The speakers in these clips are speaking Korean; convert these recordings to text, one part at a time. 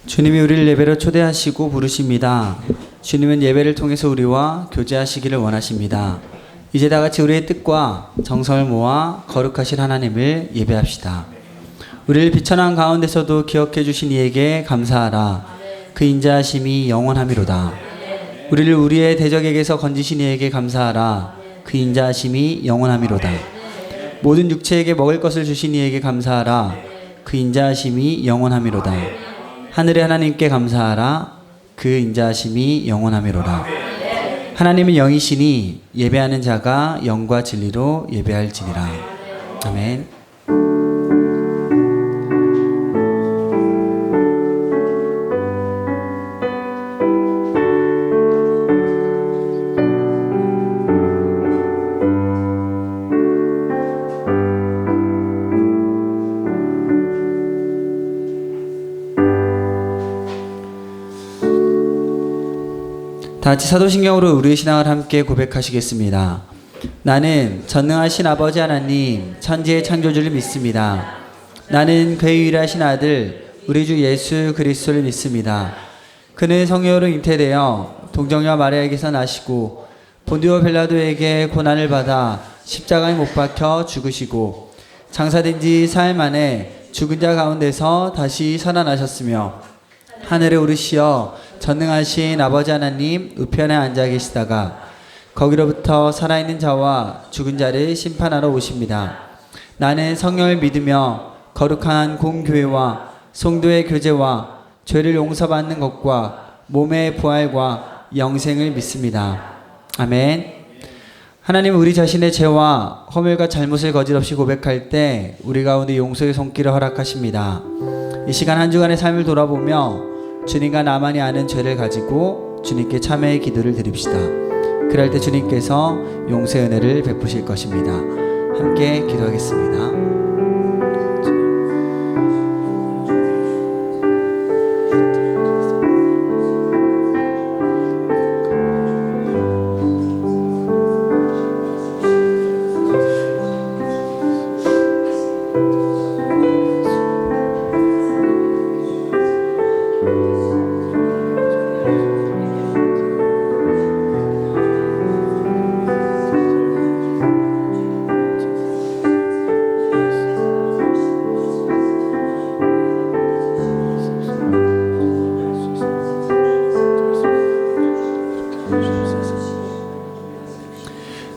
주님이 우리를 예배로 초대하시고 부르십니다. 주님은 예배를 통해서 우리와 교제하시기를 원하십니다. 이제 다 같이 우리의 뜻과 정성을 모아 거룩하신 하나님을 예배합시다. 우리를 비천한 가운데서도 기억해 주신 이에게 감사하라. 그 인자하심이 영원하미로다. 우리를 우리의 대적에게서 건지신 이에게 감사하라. 그 인자하심이 영원하미로다. 모든 육체에게 먹을 것을 주신 이에게 감사하라. 그 인자하심이 영원하미로다. 하늘의 하나님께 감사하라. 그 인자하심이 영원하미로다. 하나님은 영이시니 예배하는 자가 영과 진리로 예배할지니라. 아멘. 다 같이 사도신경으로 우리의 신앙을 함께 고백하시겠습니다. 나는 전능하신 아버지 하나님 천지의 창조주를 믿습니다. 나는 그의 유일하신 아들 우리 주 예수 그리스도를 믿습니다. 그는 성령으로 잉태되어 동정녀 마리아에게서 나시고 본디오 빌라도에게 고난을 받아 십자가에 못 박혀 죽으시고 장사된 지 사흘 만에 죽은 자 가운데서 다시 살아나셨으며 하늘에 오르시어 전능하신 아버지 하나님 우편에 앉아 계시다가 거기로부터 살아있는 자와 죽은 자를 심판하러 오십니다. 나는 성령을 믿으며 거룩한 공교회와 성도의 교제와 죄를 용서받는 것과 몸의 부활과 영생을 믿습니다. 아멘. 하나님은 우리 자신의 죄와 허물과 잘못을 거짓없이 고백할 때 우리 가운데 용서의 손길을 허락하십니다. 이 시간 한 주간의 삶을 돌아보며 주님과 나만이 아는 죄를 가지고 주님께 참회의 기도를 드립시다. 그럴 때 주님께서 용서의 은혜를 베푸실 것입니다. 함께 기도하겠습니다.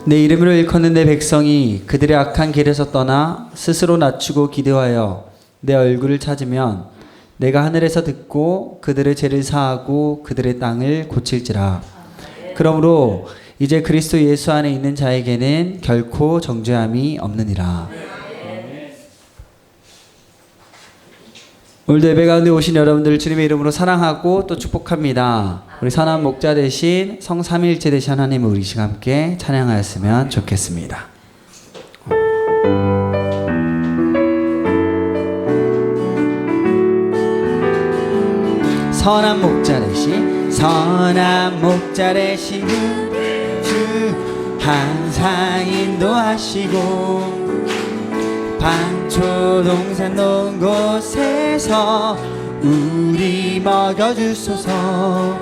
내 이름으로 일컫는 내 백성이 그들의 악한 길에서 떠나 스스로 낮추고 기도하여 내 얼굴을 찾으면 내가 하늘에서 듣고 그들의 죄를 사하고 그들의 땅을 고칠지라. 그러므로 이제 그리스도 예수 안에 있는 자에게는 결코 정죄함이 없느니라. 오늘도 예배 가운데 오신 여러분들을 주님의 이름으로 사랑하고 또 축복합니다. 우리 선한 목자 대신 성삼위일체 되신 하나님을 우리 시간 함께 찬양하였으면 좋겠습니다. 선한 목자 대신 주 항상 인도하시고 반초동산 높은 곳에서 우리 먹여주소서.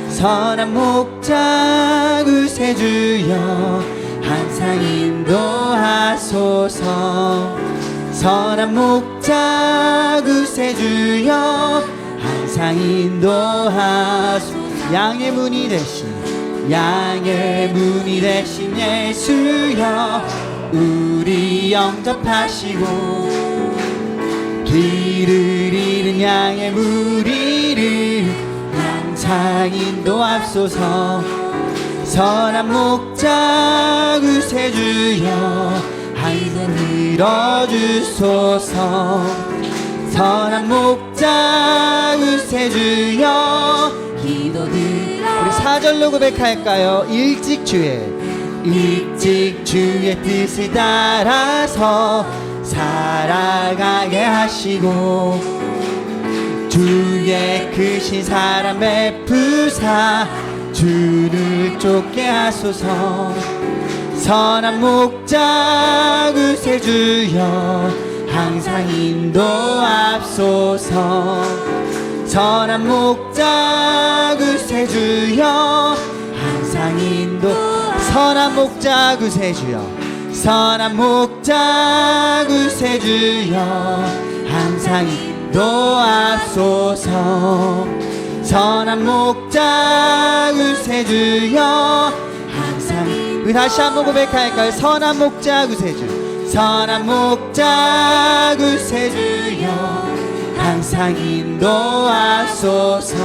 선한 목자 구세주여 항상 인도하소서. 선한 목자 구세주여 항상 인도하소서. 양의 문이 되신 예수여 우리 영접하시고 뒤를 잃은 양의 무리를 항상 인도하소서. 선한 목자 구세주여 항상 들어주소서. 선한 목자 구세주여 기도드려. 우리 4절로 고백할까요? 일찍 주의 뜻을 따라서 살아가게 하시고 주의 크신 사랑 베푸사 주를 쫓게 하소서. 선한 목자 구세주여 항상 인도하소서. 선한 목자 구세주여 항상 인도 선한 목자 구세주여 선한 목자 구세주여 항상 인도하소서 선한 목자 구세주여 항상 우리 다시 한번 고백할까요? 선한 목자 구세주 선한 목자 구세주여 항상 인도하소서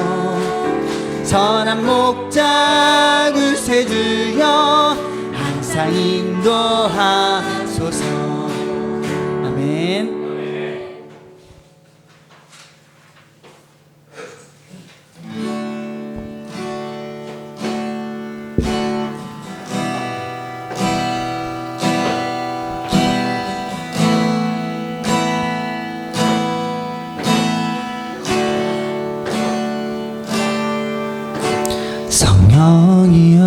선한 목자 구세주여 항상 인도하소서. 아멘. 성령이여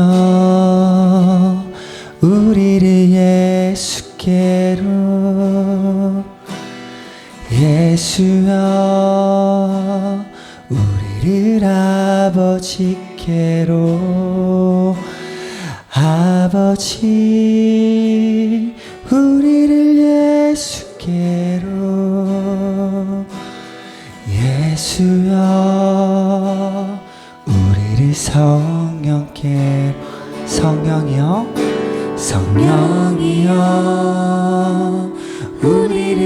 우리를 예수께로 예수여 우리를 아버지께로 아버지 우리를 예수께로 예수여 우리를 성령께로 성령이여 성령이여 우리를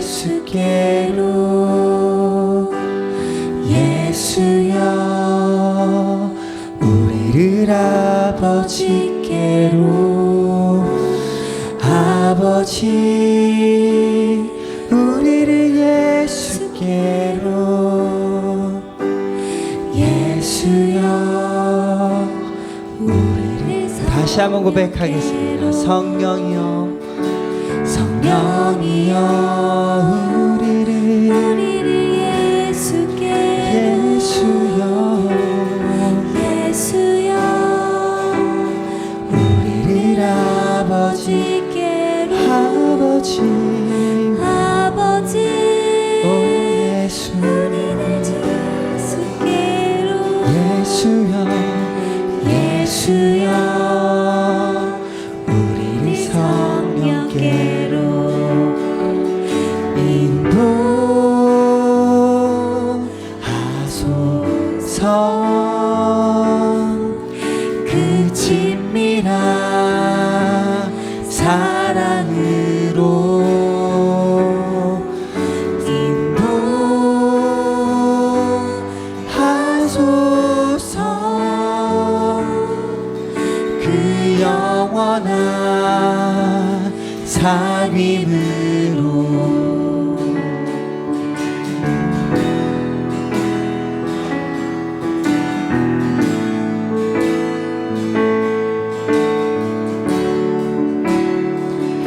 예수께로 예수여 우리를 아버지께로 아버지 우리를 예수께로 예수여 우리를 다시 한번 고백하겠습니다. 성령이여 성령이여 우리를 예수께로 예수여 예수여 우리를 아버지께로 아버지 아버지 오 예수 예수여 예수여 우리를 성령께로 인도하소서 그 친밀한 사랑으로 영원한 삶임으로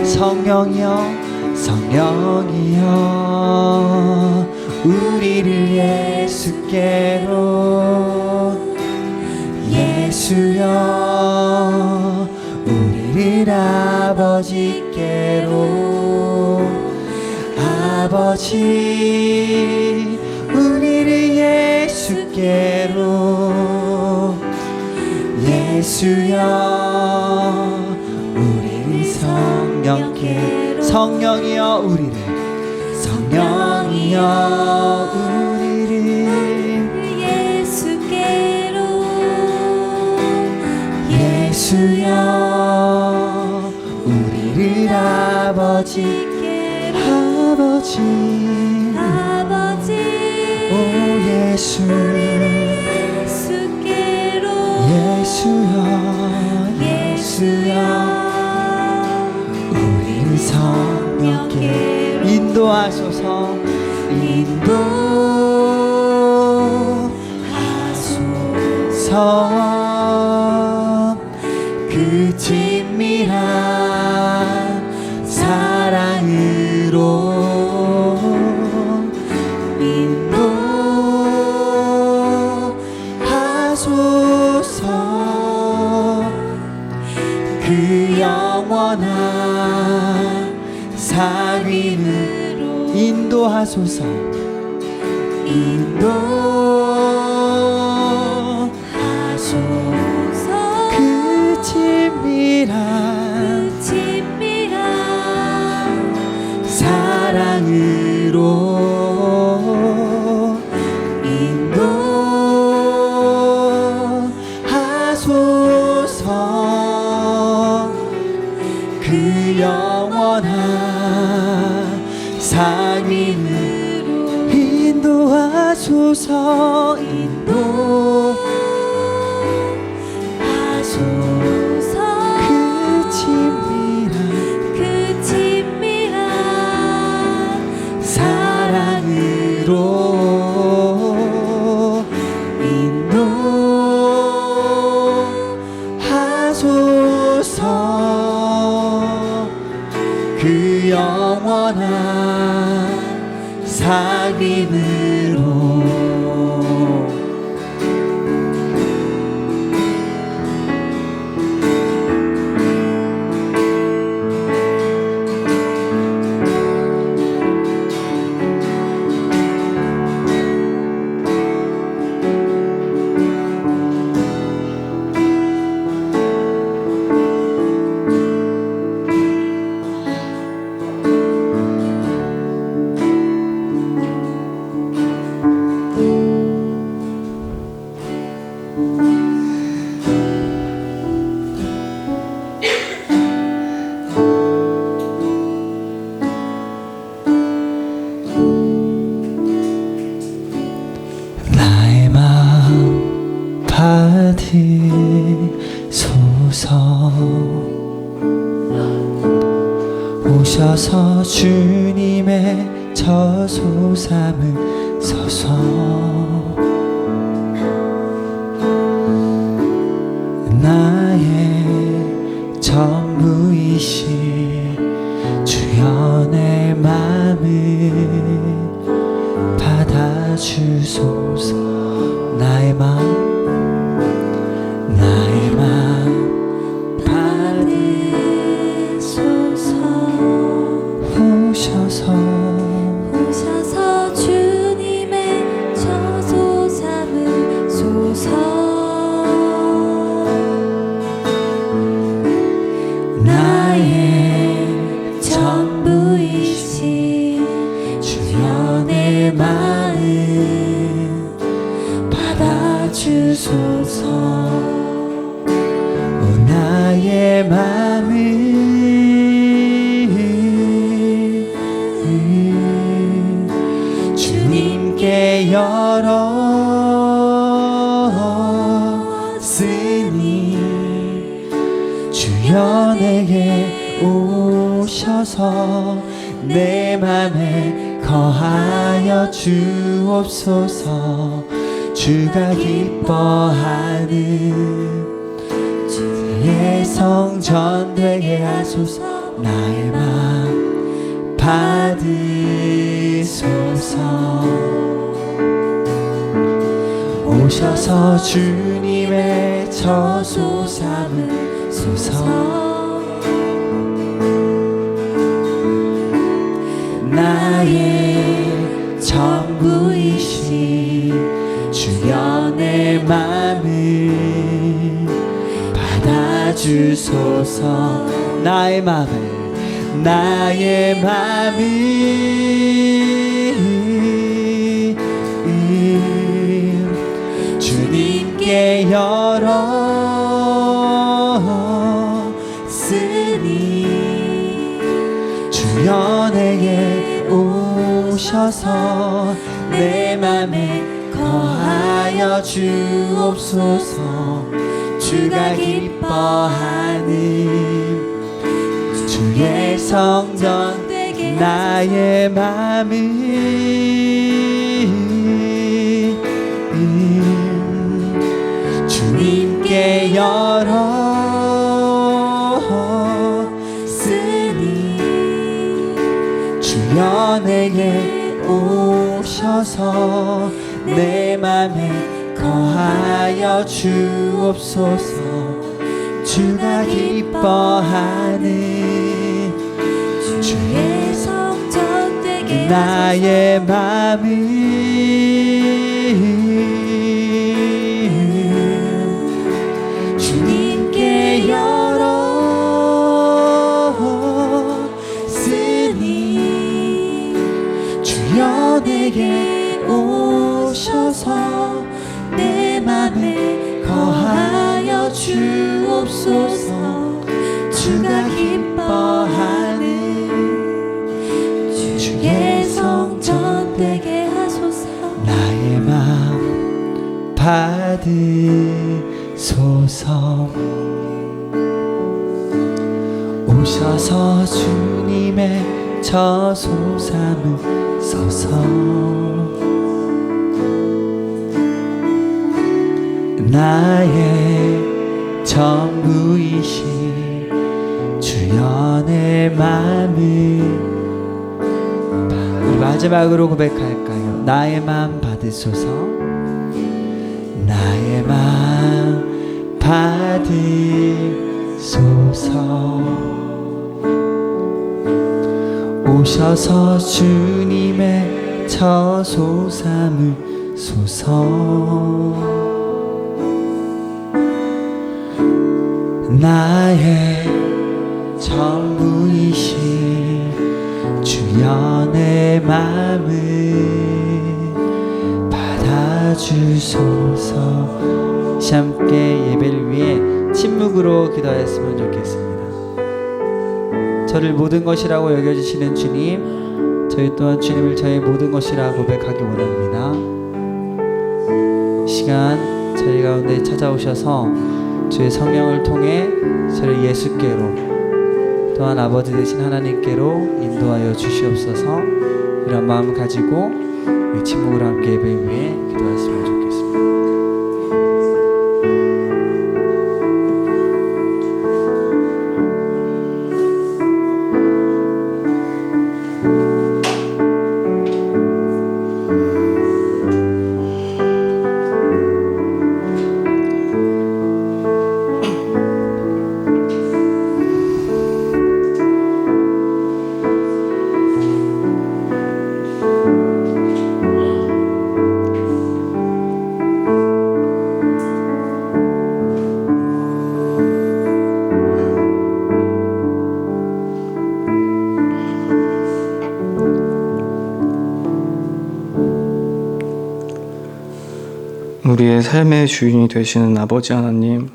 성령이여 성령이여 우리를 예수께로 예수여 우리를 아버지께로 아버지 우리를 예수께로 예수여 우리를 성령께로 성령이여 우리를 성령이여 우리를 예수께로 예수여 우리를 아버지께로 아버지 아버지 오 예수 예수께로 예수여 예수여 우리를 성령께로 인도하소서 인도하소서 그 친밀한 사랑으로 인도하소서 그 영원한 삶임으로 인도하소서 인도 인도하소서 인도하소서. 그 친밀한 사랑으로 인도하소서. 그 영원한 사귐으로 나의 마음 받으소서. 오셔서 주님의 저소 삼으소서. 나의 전부이신 주여 내 맘을 받아주소서. 나의 마음 받으소서. 오셔서 주님의 저소 삼으소서. 나의 전부이신 주여 내 마음 받아주소서. 오 나의 마음을 주님께 열었으니 주여 내게 오셔서 내 맘에 거하여 주옵소서. 주가 기뻐하는 주의 성전 되게 하소서. 나의 맘 받으소서. 오셔서 주님의 저소 삼으소서. 나의 전부이신 주여 내 맘을 받아주소서. 나의 맘을 주님께 열었으니 주여 내게 오셔서 내 맘에 거하여 주옵소서. 주가 기뻐하는 주의 성전 되게 나의 맘을 주님께 열었으니 주여 내게 오셔서 내 맘에 거하여 주옵소서. 주가 기뻐하는 주의 성전 되게 나의 맘을 주님께 열었으니 주여 내게 오셔서 내 맘에 거하여 주옵소서. 주가 기뻐하는 주의 성전 되게 하소서. 나의 맘 받으소서. 오셔서 주님의 처소 삼으소서. 나의 전부이신 주여 내 맘을. 우리 마지막으로 고백할까요? 나의 맘 받으소서. 나의 맘 받으소서. 오셔서 주님의 처소 삼으소서. 나의 전부이신 주여 내 맘을 받아주소서. 함께 예배를 위해 침묵으로 기도하였으면 좋겠습니다. 저를 모든 것이라고 여겨주시는 주님, 저희 또한 주님을 저의 모든 것이라 고백하기 원합니다. 이 시간 저희 가운데 찾아오셔서 주의 성령을 통해 저를 예수께로, 또한 아버지 되신 하나님께로 인도하여 주시옵소서. 이런 마음 가지고 이 침묵으로 함께 예배 위에 기도하였으면 좋겠습니다. 우리의 삶의 주인이 되시는 아버지 하나님,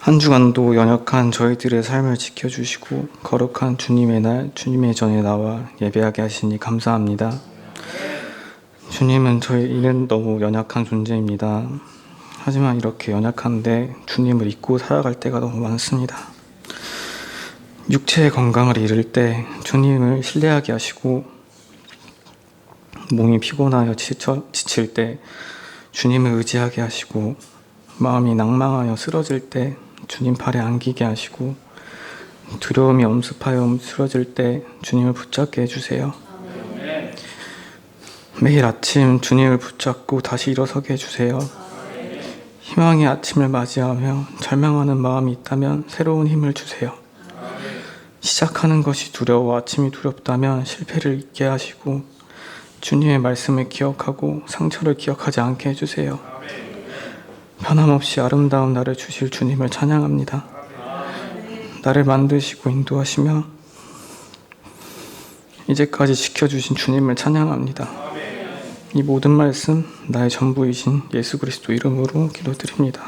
한 주간도 연약한 저희들의 삶을 지켜주시고 거룩한 주님의 날, 주님의 전에 나와 예배하게 하시니 감사합니다. 주님은 저희는 너무 연약한 존재입니다. 하지만 이렇게 연약한데 주님을 잊고 살아갈 때가 너무 많습니다. 육체의 건강을 잃을 때 주님을 신뢰하게 하시고, 몸이 피곤하여 지칠 때 주님을 의지하게 하시고, 마음이 낭망하여 쓰러질 때 주님 팔에 안기게 하시고, 두려움이 엄습하여 쓰러질 때 주님을 붙잡게 해주세요. 매일 아침 주님을 붙잡고 다시 일어서게 해주세요. 희망의 아침을 맞이하며 절망하는 마음이 있다면 새로운 힘을 주세요. 시작하는 것이 두려워 아침이 두렵다면 실패를 잊게 하시고, 주님의 말씀을 기억하고 상처를 기억하지 않게 해주세요. 변함없이 아름다운 나를 주실 주님을 찬양합니다. 나를 만드시고 인도하시며 이제까지 지켜주신 주님을 찬양합니다. 이 모든 말씀 나의 전부이신 예수 그리스도 이름으로 기도드립니다.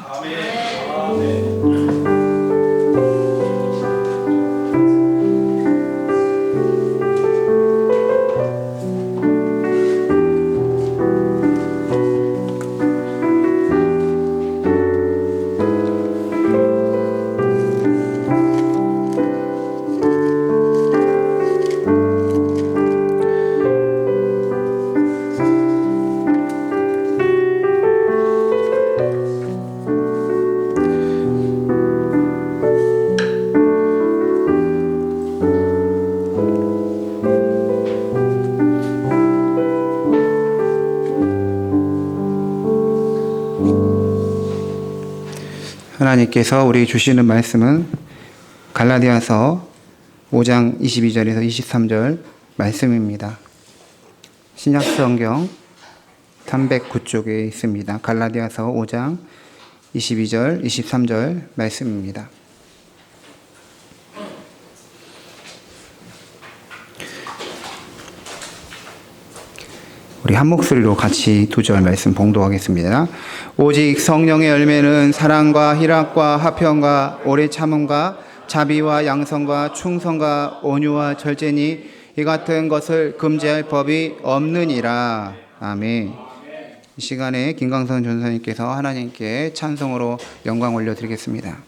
하나님께서 우리 주시는 말씀은 갈라디아서 5장 22절에서 23절 말씀입니다. 신약성경 309쪽에 있습니다. 갈라디아서 5장 22절, 23절 말씀입니다. 우리 한 목소리로 같이 두 절 말씀 봉독하겠습니다. 오직 성령의 열매는 사랑과 희락과 화평과 오래 참음과 자비와 양성과 충성과 온유와 절제니 이 같은 것을 금지할 법이 없느니라. 아멘. 이 시간에 김광선 전사님께서 하나님께 찬송으로 영광 올려드리겠습니다.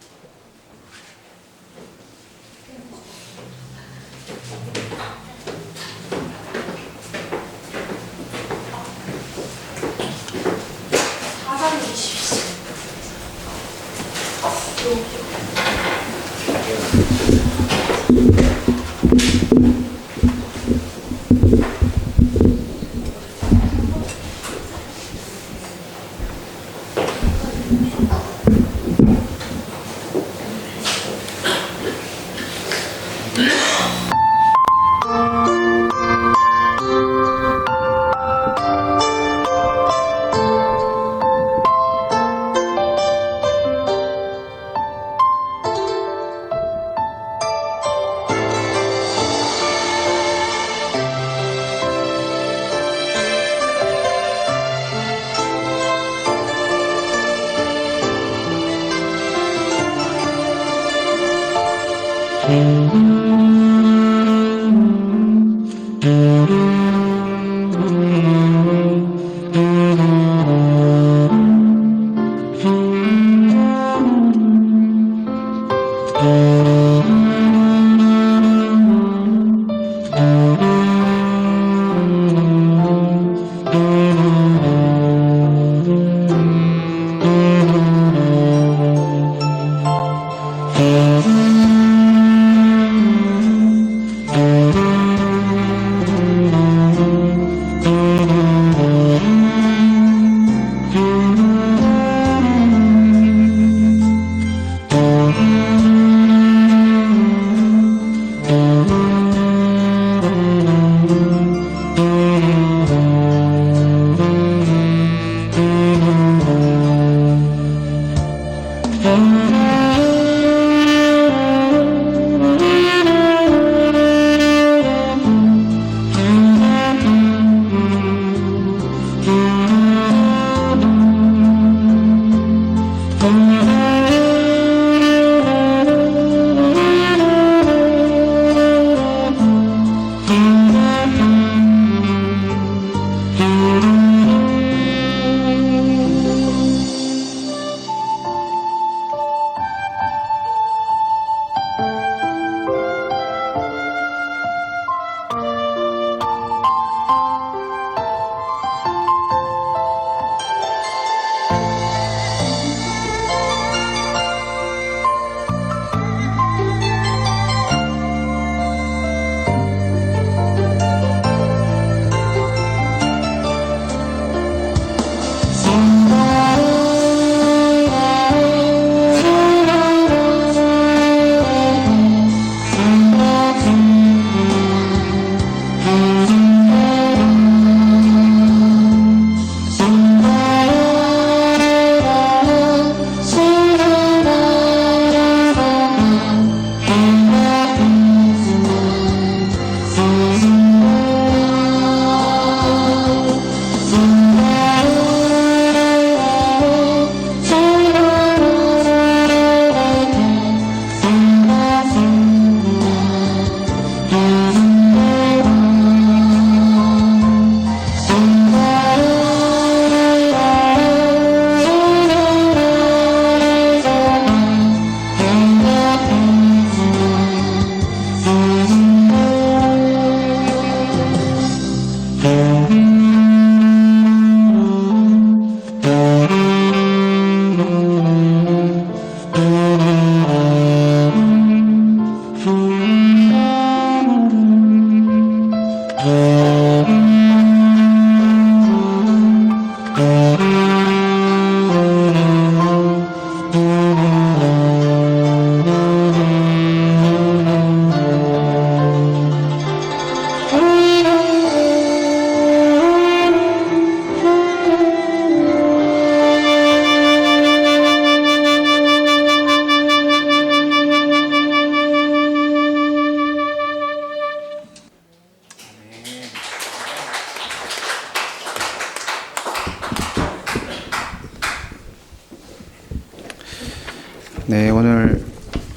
네, 오늘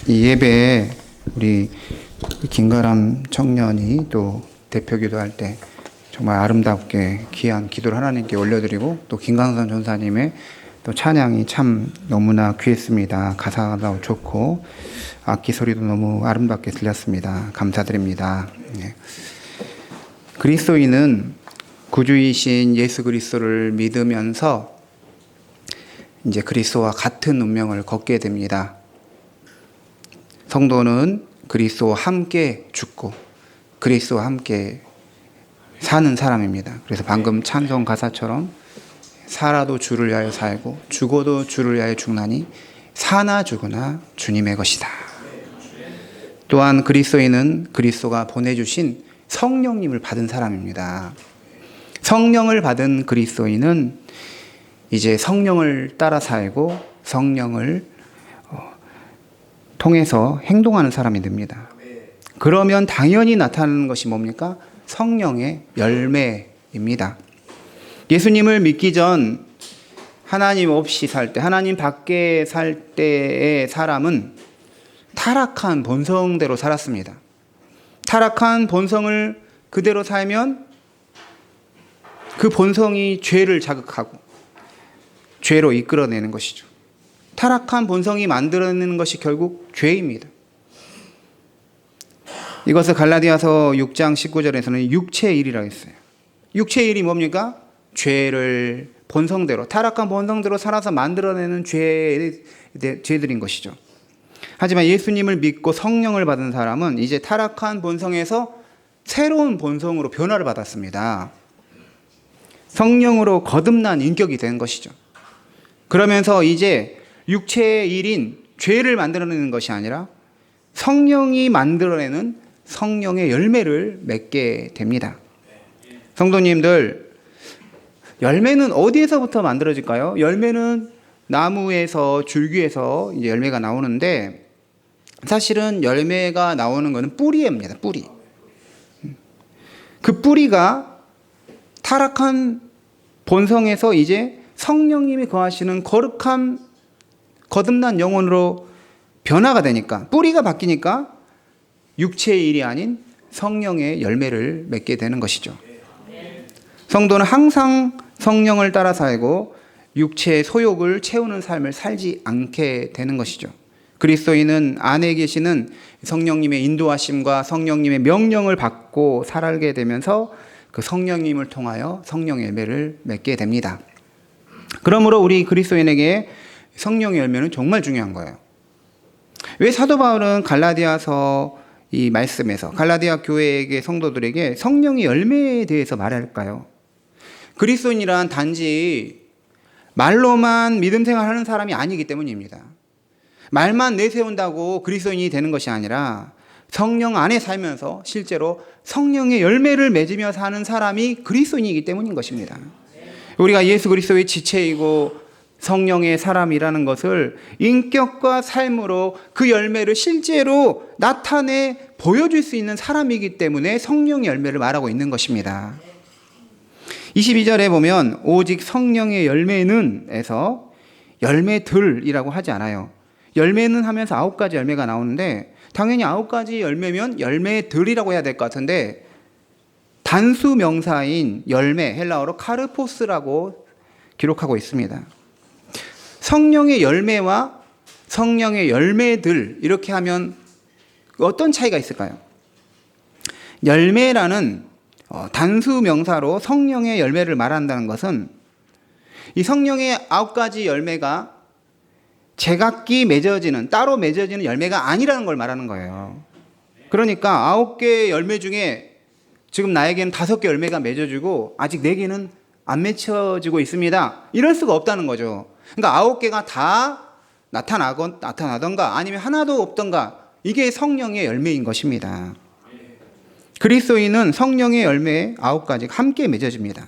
이 예배에 우리 김가람 청년이 또 대표 기도할 때 정말 아름답게 귀한 기도를 하나님께 올려드리고 또 김강선 전사님의 또 찬양이 참 너무나 귀했습니다. 가사가 좋고 악기 소리도 너무 아름답게 들렸습니다. 감사드립니다. 예. 그리스도인은 구주이신 예수 그리스도를 믿으면서 이제 그리스도와 같은 운명을 걷게 됩니다. 성도는 그리스도와 함께 죽고 그리스도와 함께 사는 사람입니다. 그래서 방금 찬송 가사처럼 살아도 주를 위하여 살고 죽어도 주를 위하여 죽나니 사나 죽으나 주님의 것이다. 또한 그리스도인은 그리스도가 보내주신 성령님을 받은 사람입니다. 성령을 받은 그리스도인은 이제 성령을 따라 살고 성령을 통해서 행동하는 사람이 됩니다. 그러면 당연히 나타나는 것이 뭡니까? 성령의 열매입니다. 예수님을 믿기 전 하나님 없이 살 때, 하나님 밖에 살 때의 사람은 타락한 본성대로 살았습니다. 타락한 본성을 그대로 살면 그 본성이 죄를 자극하고 죄로 이끌어내는 것이죠. 타락한 본성이 만들어내는 것이 결국 죄입니다. 이것을 갈라디아서 6장 19절에서는 육체의 일이라고 했어요. 육체의 일이 뭡니까? 죄를 본성대로, 타락한 본성대로 살아서 만들어내는 죄들인 것이죠. 하지만 예수님을 믿고 성령을 받은 사람은 이제 타락한 본성에서 새로운 본성으로 변화를 받았습니다. 성령으로 거듭난 인격이 된 것이죠. 그러면서 이제 육체의 일인 죄를 만들어내는 것이 아니라 성령이 만들어내는 성령의 열매를 맺게 됩니다. 성도님들, 열매는 어디에서부터 만들어질까요? 열매는 나무에서, 줄기에서 이제 열매가 나오는데 사실은 열매가 나오는 것은 뿌리입니다. 뿌리. 그 뿌리가 타락한 본성에서 이제 성령님이 거하시는 거룩한 거듭난 영혼으로 변화가 되니까, 뿌리가 바뀌니까 육체의 일이 아닌 성령의 열매를 맺게 되는 것이죠. 성도는 항상 성령을 따라 살고 육체의 소욕을 채우는 삶을 살지 않게 되는 것이죠. 그리스도인은 안에 계시는 성령님의 인도하심과 성령님의 명령을 받고 살게 되면서 그 성령님을 통하여 성령의 열매를 맺게 됩니다. 그러므로 우리 그리스도인에게 성령의 열매는 정말 중요한 거예요. 왜 사도 바울은 갈라디아서 이 말씀에서 갈라디아 교회에게 성도들에게 성령의 열매에 대해서 말할까요? 그리스도인이란 단지 말로만 믿음 생활하는 사람이 아니기 때문입니다. 말만 내세운다고 그리스도인이 되는 것이 아니라 성령 안에 살면서 실제로 성령의 열매를 맺으며 사는 사람이 그리스도인이기 때문인 것입니다. 우리가 예수 그리스도의 지체이고 성령의 사람이라는 것을 인격과 삶으로 그 열매를 실제로 나타내 보여줄 수 있는 사람이기 때문에 성령의 열매를 말하고 있는 것입니다. 22절에 보면 오직 성령의 열매는 에서 열매들이라고 하지 않아요. 열매는 하면서 9가지 열매가 나오는데 당연히 9가지 열매면 열매들이라고 해야 될 것 같은데 단수 명사인 열매, 헬라어로 카르포스라고 기록하고 있습니다. 성령의 열매와 성령의 열매들 이렇게 하면 어떤 차이가 있을까요? 열매라는 단수 명사로 성령의 열매를 말한다는 것은 이 성령의 9가지 열매가 제각기 맺어지는, 따로 맺어지는 열매가 아니라는 걸 말하는 거예요. 그러니까 9개의 열매 중에 지금 나에게는 5개 열매가 맺어지고 아직 4개는 안 맺혀지고 있습니다. 이럴 수가 없다는 거죠. 그러니까 9개가 다 나타나던가 아니면 하나도 없던가, 이게 성령의 열매인 것입니다. 그리스도인은 성령의 열매 9가지가 함께 맺어집니다.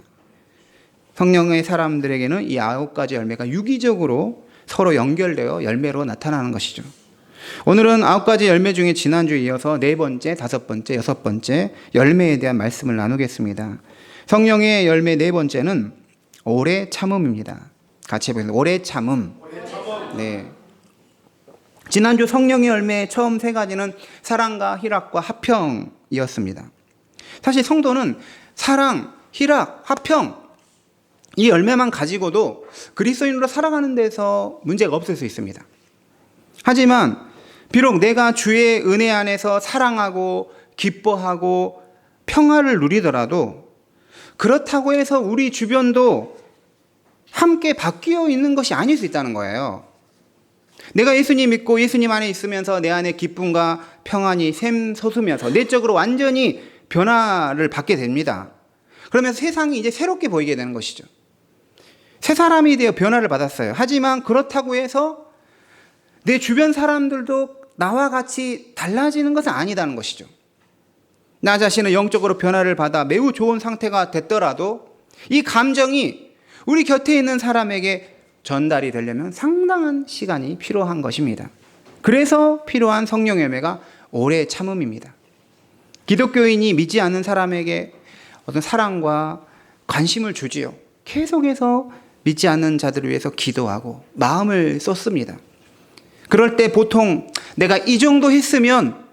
성령의 사람들에게는 이 9가지 열매가 유기적으로 서로 연결되어 열매로 나타나는 것이죠. 오늘은 9가지 열매 중에 지난주에 이어서 4번째, 5번째, 6번째 열매에 대한 말씀을 나누겠습니다. 성령의 열매 4번째는 오래 참음입니다. 같이 해보겠습니다. 오래 참음. 네. 지난주 성령의 열매의 처음 3가지는 사랑과 희락과 화평이었습니다. 사실 성도는 사랑, 희락, 화평, 이 열매만 가지고도 그리스도인으로 살아가는 데서 문제가 없을 수 있습니다. 하지만 비록 내가 주의 은혜 안에서 사랑하고 기뻐하고 평화를 누리더라도 그렇다고 해서 우리 주변도 함께 바뀌어 있는 것이 아닐 수 있다는 거예요. 내가 예수님 믿고 예수님 안에 있으면서 내 안에 기쁨과 평안이 샘솟으면서 내적으로 완전히 변화를 받게 됩니다. 그러면서 세상이 이제 새롭게 보이게 되는 것이죠. 새 사람이 되어 변화를 받았어요. 하지만 그렇다고 해서 내 주변 사람들도 나와 같이 달라지는 것은 아니다는 것이죠. 나 자신은 영적으로 변화를 받아 매우 좋은 상태가 됐더라도 이 감정이 우리 곁에 있는 사람에게 전달이 되려면 상당한 시간이 필요한 것입니다. 그래서 필요한 성령 열매가 오래 참음입니다. 기독교인이 믿지 않는 사람에게 어떤 사랑과 관심을 주지요. 계속해서 믿지 않는 자들을 위해서 기도하고 마음을 쏟습니다. 그럴 때 보통 내가 이 정도 했으면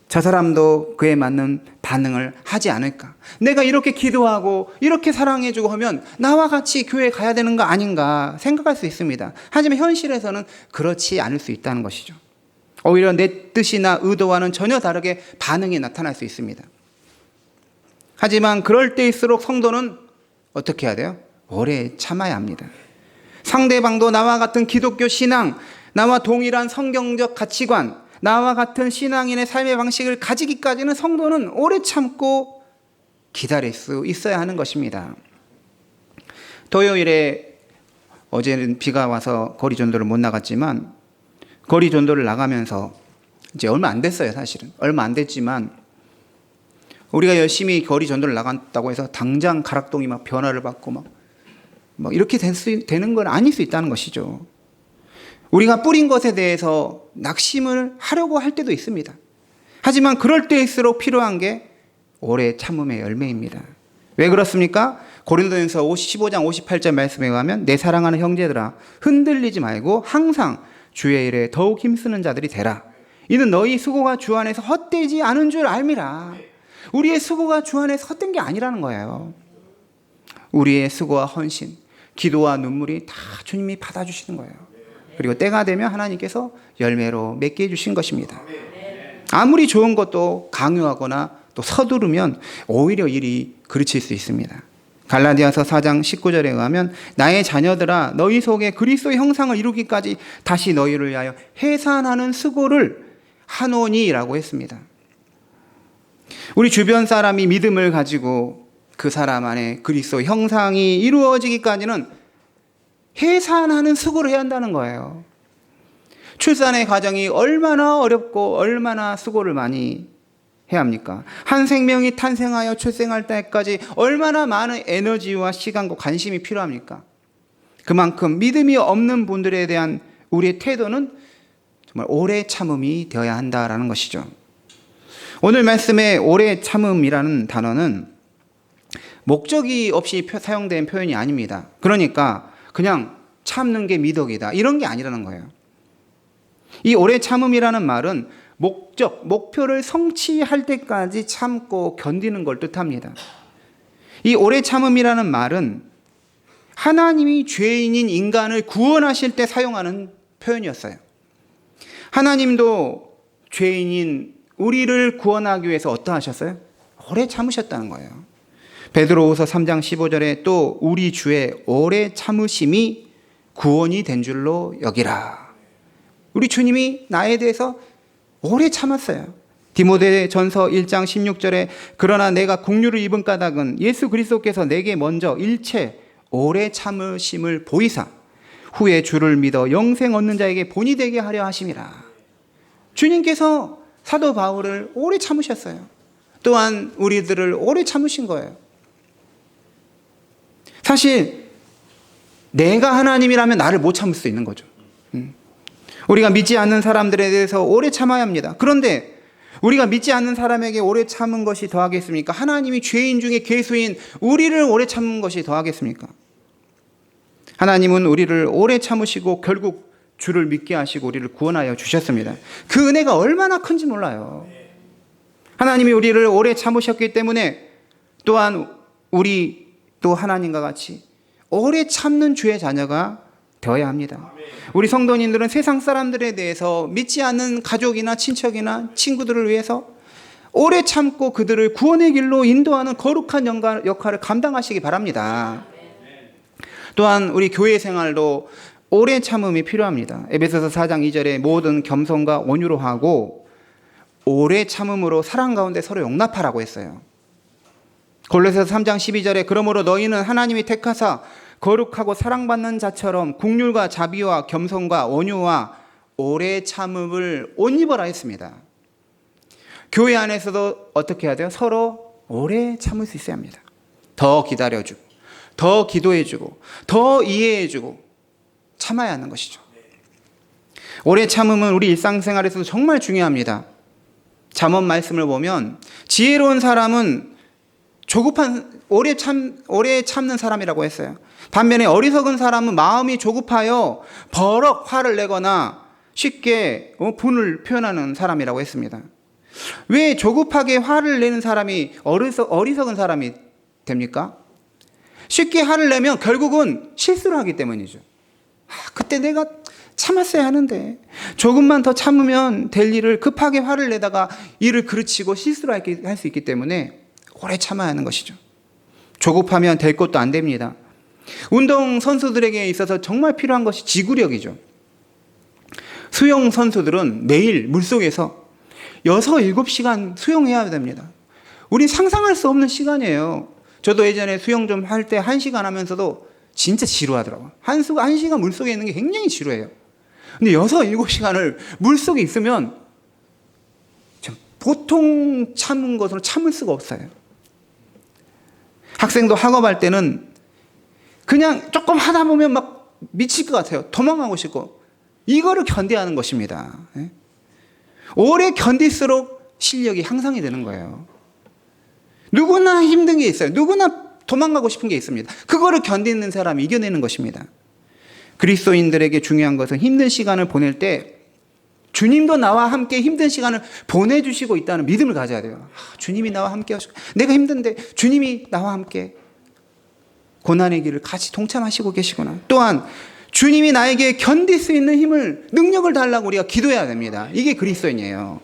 저 사람도 그에 맞는 반응을 하지 않을까. 내가 이렇게 기도하고 이렇게 사랑해주고 하면 나와 같이 교회에 가야 되는 거 아닌가 생각할 수 있습니다. 하지만 현실에서는 그렇지 않을 수 있다는 것이죠. 오히려 내 뜻이나 의도와는 전혀 다르게 반응이 나타날 수 있습니다. 하지만 그럴 때일수록 성도는 어떻게 해야 돼요? 오래 참아야 합니다. 상대방도 나와 같은 기독교 신앙, 나와 동일한 성경적 가치관, 나와 같은 신앙인의 삶의 방식을 가지기까지는 성도는 오래 참고 기다릴 수 있어야 하는 것입니다. 토요일에 어제는 비가 와서 거리 전도를 못 나갔지만 거리 전도를 나가면서 이제 얼마 안 됐어요. 사실은 얼마 안 됐지만 우리가 열심히 거리 전도를 나갔다고 해서 당장 가락동이 막 변화를 받고 막 이렇게 되는 건 아닐 수 있다는 것이죠. 우리가 뿌린 것에 대해서 낙심을 하려고 할 때도 있습니다. 하지만 그럴 때일수록 필요한 게 오래 참음의 열매입니다. 왜 그렇습니까? 고린도전서 15장 58절 말씀에 의하면 내 사랑하는 형제들아 흔들리지 말고 항상 주의 일에 더욱 힘쓰는 자들이 되라. 이는 너희 수고가 주 안에서 헛되지 않은 줄 알미라. 우리의 수고가 주 안에서 헛된 게 아니라는 거예요. 우리의 수고와 헌신, 기도와 눈물이 다 주님이 받아주시는 거예요. 그리고 때가 되면 하나님께서 열매로 맺게 해주신 것입니다. 아무리 좋은 것도 강요하거나 또 서두르면 오히려 일이 그르칠 수 있습니다. 갈라디아서 4장 19절에 의하면 나의 자녀들아 너희 속에 그리스도의 형상을 이루기까지 다시 너희를 위하여 해산하는 수고를 하노니라고 했습니다. 우리 주변 사람이 믿음을 가지고 그 사람 안에 그리스도의 형상이 이루어지기까지는 해산하는 수고를 해야 한다는 거예요. 출산의 과정이 얼마나 어렵고 얼마나 수고를 많이 해야 합니까? 한 생명이 탄생하여 출생할 때까지 얼마나 많은 에너지와 시간과 관심이 필요합니까? 그만큼 믿음이 없는 분들에 대한 우리의 태도는 정말 오래 참음이 되어야 한다라는 것이죠. 오늘 말씀에 오래 참음이라는 단어는 목적이 없이 사용된 표현이 아닙니다. 그러니까 그냥 참는 게 미덕이다 이런 게 아니라는 거예요. 이 오래 참음이라는 말은 목표를 성취할 때까지 참고 견디는 걸 뜻합니다. 이 오래 참음이라는 말은 하나님이 죄인인 인간을 구원하실 때 사용하는 표현이었어요. 하나님도 죄인인 우리를 구원하기 위해서 어떠하셨어요? 오래 참으셨다는 거예요. 베드로후서 3장 15절에 또 우리 주의 오래 참으심이 구원이 된 줄로 여기라. 우리 주님이 나에 대해서 오래 참았어요. 디모데전서 1장 16절에 그러나 내가 국류를 입은 까닭은 예수 그리스도께서 내게 먼저 일체 오래 참으심을 보이사 후에 주를 믿어 영생 얻는 자에게 본이 되게 하려 하심이라. 주님께서 사도 바울을 오래 참으셨어요. 또한 우리들을 오래 참으신 거예요. 사실 내가 하나님이라면 나를 못 참을 수 있는 거죠. 우리가 믿지 않는 사람들에 대해서 오래 참아야 합니다. 그런데 우리가 믿지 않는 사람에게 오래 참은 것이 더하겠습니까? 하나님이 죄인 중에 괴수인 우리를 오래 참은 것이 더하겠습니까? 하나님은 우리를 오래 참으시고 결국 주를 믿게 하시고 우리를 구원하여 주셨습니다. 그 은혜가 얼마나 큰지 몰라요. 하나님이 우리를 오래 참으셨기 때문에 또한 우리 또 하나님과 같이 오래 참는 주의 자녀가 되어야 합니다. 우리 성도님들은 세상 사람들에 대해서 믿지 않는 가족이나 친척이나 친구들을 위해서 오래 참고 그들을 구원의 길로 인도하는 거룩한 역할을 감당하시기 바랍니다. 또한 우리 교회 생활도 오래 참음이 필요합니다. 에베소서 4장 2절에 모든 겸손과 온유로 하고 오래 참음으로 사랑 가운데 서로 용납하라고 했어요. 골로새서 3장 12절에 그러므로 너희는 하나님이 택하사 거룩하고 사랑받는 자처럼 긍휼과 자비와 겸손과 온유와 오래 참음을 옷 입어라 했습니다. 교회 안에서도 어떻게 해야 돼요? 서로 오래 참을 수 있어야 합니다. 더 기다려주고 더 기도해주고 더 이해해주고 참아야 하는 것이죠. 오래 참음은 우리 일상생활에서도 정말 중요합니다. 잠언 말씀을 보면 지혜로운 사람은 오래 참는 사람이라고 했어요. 반면에 어리석은 사람은 마음이 조급하여 버럭 화를 내거나 쉽게 분을 표현하는 사람이라고 했습니다. 왜 조급하게 화를 내는 사람이 어리석은 사람이 됩니까? 쉽게 화를 내면 결국은 실수를 하기 때문이죠. 그때 내가 참았어야 하는데 조금만 더 참으면 될 일을 급하게 화를 내다가 일을 그르치고 실수를 할 수 있기 때문에 오래 참아야 하는 것이죠. 조급하면 될 것도 안 됩니다. 운동 선수들에게 있어서 정말 필요한 것이 지구력이죠. 수영 선수들은 매일 물속에서 6, 7시간 수영해야 됩니다. 우리 상상할 수 없는 시간이에요. 저도 예전에 수영 좀 할 때 1시간 하면서도 진짜 지루하더라고요. 1시간 물속에 있는 게 굉장히 지루해요. 근데 6, 7시간을 물속에 있으면 보통 참은 것으로 참을 수가 없어요. 학생도 학업할 때는 그냥 조금 하다 보면 막 미칠 것 같아요. 도망가고 싶고. 이거를 견뎌야 하는 것입니다. 오래 견딜수록 실력이 향상이 되는 거예요. 누구나 힘든 게 있어요. 누구나 도망가고 싶은 게 있습니다. 그거를 견디는 사람이 이겨내는 것입니다. 그리스도인들에게 중요한 것은 힘든 시간을 보낼 때 주님도 나와 함께 힘든 시간을 보내주시고 있다는 믿음을 가져야 돼요. 주님이 나와 함께 하시고 내가 힘든데 주님이 나와 함께 고난의 길을 같이 동참하시고 계시구나. 또한 주님이 나에게 견딜 수 있는 힘을 능력을 달라고 우리가 기도해야 됩니다. 이게 그리스도인이에요.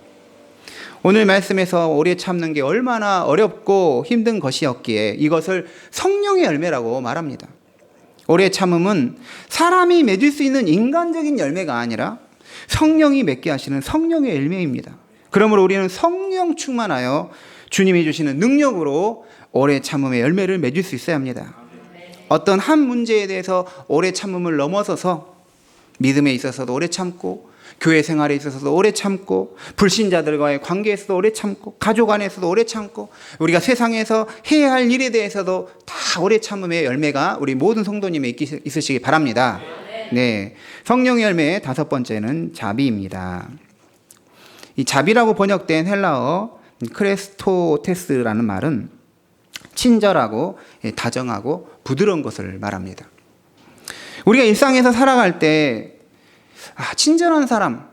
오늘 말씀에서 오래 참는 게 얼마나 어렵고 힘든 것이었기에 이것을 성령의 열매라고 말합니다. 오래 참음은 사람이 맺을 수 있는 인간적인 열매가 아니라 성령이 맺게 하시는 성령의 열매입니다. 그러므로 우리는 성령 충만하여 주님이 주시는 능력으로 오래 참음의 열매를 맺을 수 있어야 합니다. 어떤 한 문제에 대해서 오래 참음을 넘어서서 믿음에 있어서도 오래 참고 교회 생활에 있어서도 오래 참고 불신자들과의 관계에서도 오래 참고 가족 안에서도 오래 참고 우리가 세상에서 해야 할 일에 대해서도 다 오래 참음의 열매가 우리 모든 성도님에 있으시기 바랍니다. 네, 성령의 열매의 5번째는 자비입니다. 이 자비라고 번역된 헬라어 크레스토테스라는 말은 친절하고 다정하고 부드러운 것을 말합니다. 우리가 일상에서 살아갈 때 친절한 사람,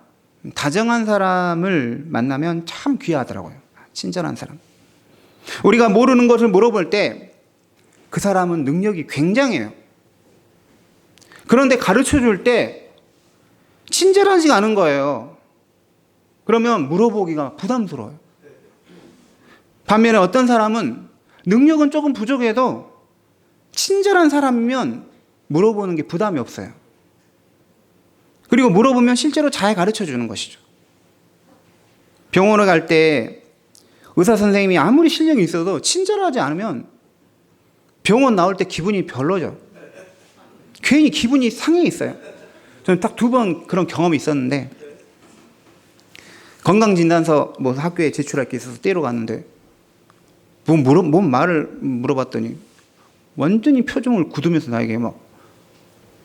다정한 사람을 만나면 참 귀하더라고요. 친절한 사람. 우리가 모르는 것을 물어볼 때 그 사람은 능력이 굉장해요. 그런데 가르쳐 줄 때 친절하지가 않은 거예요. 그러면 물어보기가 부담스러워요. 반면에 어떤 사람은 능력은 조금 부족해도 친절한 사람이면 물어보는 게 부담이 없어요. 그리고 물어보면 실제로 잘 가르쳐 주는 것이죠. 병원에 갈 때 의사 선생님이 아무리 실력이 있어도 친절하지 않으면 병원 나올 때 기분이 별로죠. 괜히 기분이 상해 있어요. 저는 딱 2번 그런 경험이 있었는데 건강진단서 학교에 제출할 게 있어서 떼러 갔는데 뭔 말을 물어봤더니 완전히 표정을 굳으면서 나에게 막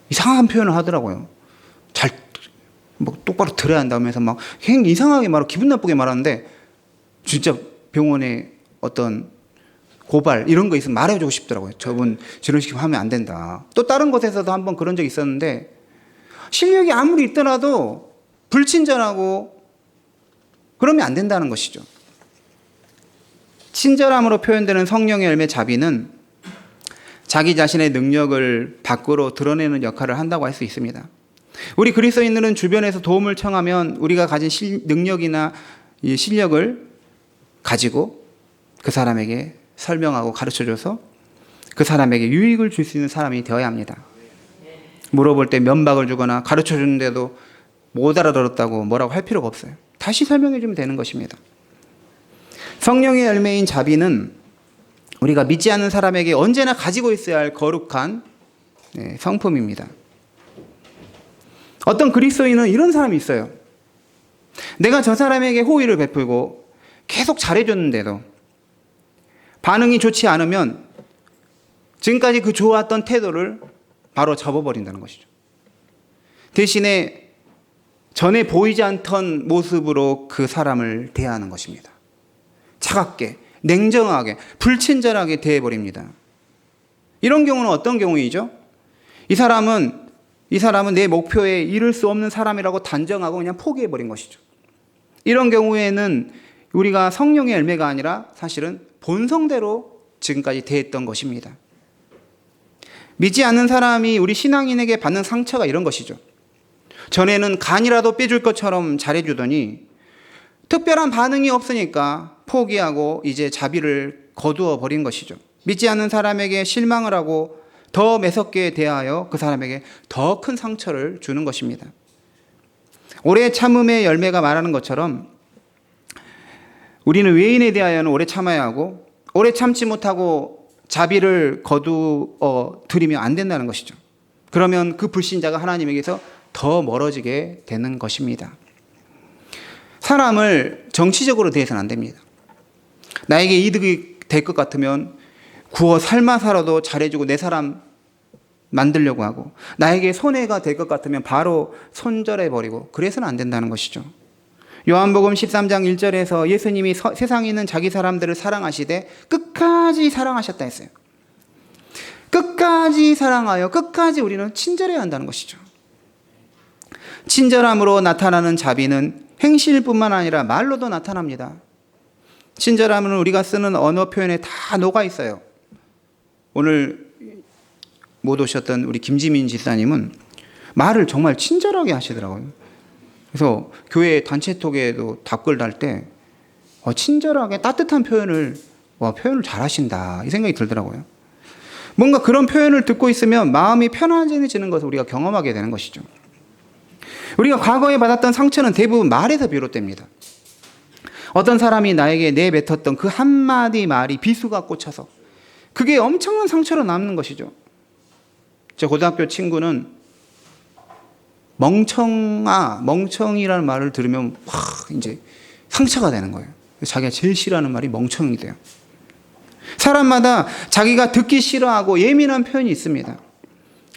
이상한 표현을 하더라고요. 똑바로 들어야 한다면서 막 굉장히 이상하게 말하고 기분 나쁘게 말하는데 진짜 병원에 어떤 고발 이런 거 있으면 말해주고 싶더라고요. 저분 저런 식으로 하면 안 된다. 또 다른 곳에서도 한번 그런 적이 있었는데 실력이 아무리 있더라도 불친절하고 그러면 안 된다는 것이죠. 친절함으로 표현되는 성령의 열매 자비는 자기 자신의 능력을 밖으로 드러내는 역할을 한다고 할 수 있습니다. 우리 그리스도인들은 주변에서 도움을 청하면 우리가 가진 능력이나 이 실력을 가지고 그 사람에게 설명하고 가르쳐줘서 그 사람에게 유익을 줄 수 있는 사람이 되어야 합니다. 물어볼 때 면박을 주거나 가르쳐주는데도 못 알아들었다고 뭐라고 할 필요가 없어요. 다시 설명해주면 되는 것입니다. 성령의 열매인 자비는 우리가 믿지 않는 사람에게 언제나 가지고 있어야 할 거룩한 성품입니다. 어떤 그리스도인은 이런 사람이 있어요. 내가 저 사람에게 호의를 베풀고 계속 잘해줬는데도 반응이 좋지 않으면 지금까지 그 좋았던 태도를 바로 접어버린다는 것이죠. 대신에 전에 보이지 않던 모습으로 그 사람을 대하는 것입니다. 차갑게, 냉정하게, 불친절하게 대해버립니다. 이런 경우는 어떤 경우이죠? 이 사람은 내 목표에 이를 수 없는 사람이라고 단정하고 그냥 포기해버린 것이죠. 이런 경우에는 우리가 성령의 열매가 아니라 사실은 본성대로 지금까지 대했던 것입니다. 믿지 않는 사람이 우리 신앙인에게 받는 상처가 이런 것이죠. 전에는 간이라도 빼줄 것처럼 잘해주더니 특별한 반응이 없으니까 포기하고 이제 자비를 거두어 버린 것이죠. 믿지 않는 사람에게 실망을 하고 더 매섭게 대하여 그 사람에게 더 큰 상처를 주는 것입니다. 오래 참음의 열매가 말하는 것처럼 우리는 외인에 대하여는 오래 참아야 하고 오래 참지 못하고 자비를 거두어 드리면 안 된다는 것이죠. 그러면 그 불신자가 하나님에게서 더 멀어지게 되는 것입니다. 사람을 정치적으로 대해서는 안 됩니다. 나에게 이득이 될 것 같으면 구워 삶아 살아도 잘해주고 내 사람 만들려고 하고 나에게 손해가 될 것 같으면 바로 손절해버리고 그래서는 안 된다는 것이죠. 요한복음 13장 1절에서 예수님이 세상에 있는 자기 사람들을 사랑하시되 끝까지 사랑하셨다 했어요. 끝까지 사랑하여 끝까지 우리는 친절해야 한다는 것이죠. 친절함으로 나타나는 자비는 행실뿐만 아니라 말로도 나타납니다. 친절함은 우리가 쓰는 언어 표현에 다 녹아 있어요. 오늘 못 오셨던 우리 김지민 집사님은 말을 정말 친절하게 하시더라고요. 그래서 교회 단체톡에도 답글 달 때 친절하게 따뜻한 표현을 잘 하신다 이 생각이 들더라고요. 뭔가 그런 표현을 듣고 있으면 마음이 편안해지는 것을 우리가 경험하게 되는 것이죠. 우리가 과거에 받았던 상처는 대부분 말에서 비롯됩니다. 어떤 사람이 나에게 내뱉었던 그 한마디 말이 비수가 꽂혀서 그게 엄청난 상처로 남는 것이죠. 제 고등학교 친구는 멍청이라는 말을 들으면 이제 상처가 되는 거예요. 자기가 제일 싫어하는 말이 멍청이 돼요. 사람마다 자기가 듣기 싫어하고 예민한 표현이 있습니다.